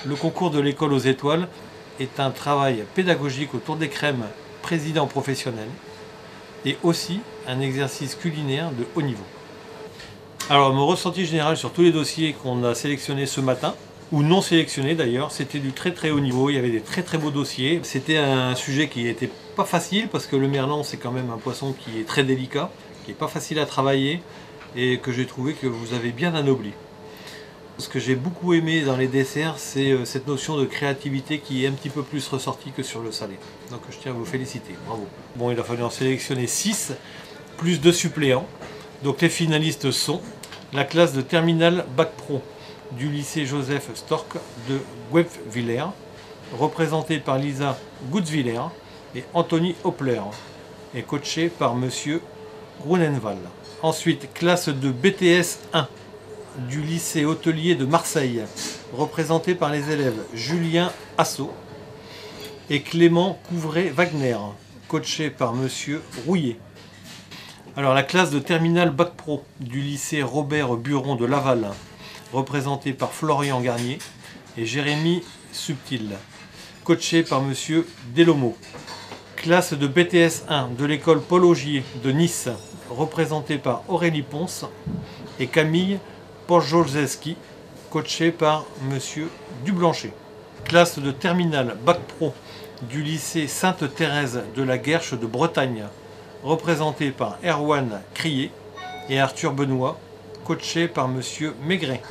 Le concours de l'école aux étoiles est un travail pédagogique autour des crèmes président professionnel et aussi un exercice culinaire de haut niveau. Alors mon ressenti général sur tous les dossiers qu'on a sélectionnés ce matin, ou non sélectionnés d'ailleurs, c'était du très haut niveau, il y avait des très beaux dossiers. C'était un sujet qui n'était pas facile parce que le merlan c'est quand même un poisson qui est très délicat, qui n'est pas facile à travailler et que j'ai trouvé que vous avez bien anobli. Ce que j'ai beaucoup aimé dans les desserts, c'est cette notion de créativité qui est un petit peu plus ressortie que sur le salé. Donc je tiens à vous féliciter, bravo. Bon, il a fallu en sélectionner 6, plus 2 suppléants. Donc les finalistes sont la classe de terminale Bac Pro du lycée Joseph Stork de Guebwiller, représentée par Lisa Gutzwiller et Anthony Hoppler, et coachée par Monsieur Grunenwald. Ensuite, classe de BTS 1 du lycée hôtelier de Marseille, représenté par les élèves Julien Assot et Clément Couvret-Wagner, coaché par Monsieur Rouillet. Alors la classe de terminale Bac Pro du lycée Robert Buron de Laval, représenté par Florian Garnier et Jérémy Subtil, coaché par Monsieur Delomo. Classe de BTS 1 de l'école Paul Augier de Nice, représentée par Aurélie Ponce et Camille Pojolzeski, coaché par Monsieur Dublanchet. Classe de terminale Bac Pro du lycée Sainte-Thérèse de la Guerche de Bretagne, représenté par Erwan Crier et Arthur Benoît, coaché par Monsieur Maigret.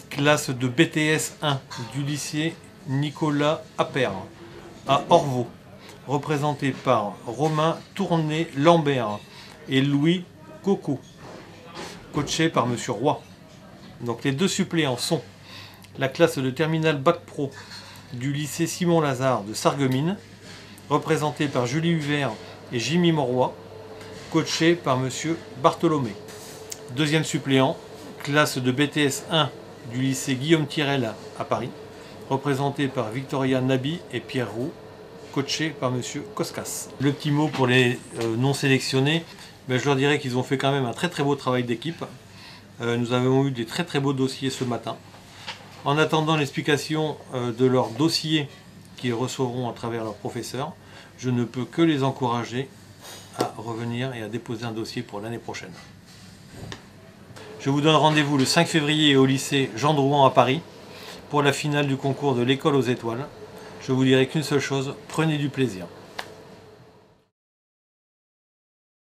Classe de BTS 1 du lycée Nicolas Appert à Orvaux, représenté par Romain Tourné-Lambert et Louis Coco, coaché par Monsieur Roy. Donc les 2 suppléants sont la classe de terminale Bac Pro du lycée Simon Lazare de Sarreguemines, représentée par Julie Huvert et Jimmy Moroy, coaché par Monsieur Bartholomé. Deuxième suppléant, classe de BTS 1 du lycée Guillaume Tirel à Paris, représenté par Victoria Nabi et Pierre Roux, coaché par Monsieur Koskas. Le petit mot pour les non sélectionnés, je leur dirais qu'ils ont fait quand même un très beau travail d'équipe. Nous avons eu des très beaux dossiers ce matin. En attendant l'explication de leurs dossiers qu'ils recevront à travers leurs professeurs, je ne peux que les encourager à revenir et à déposer un dossier pour l'année prochaine. Je vous donne rendez-vous le 5 février au lycée Jean Drouin à Paris pour la finale du concours de l'école aux étoiles. Je vous dirai qu'une seule chose, prenez du plaisir.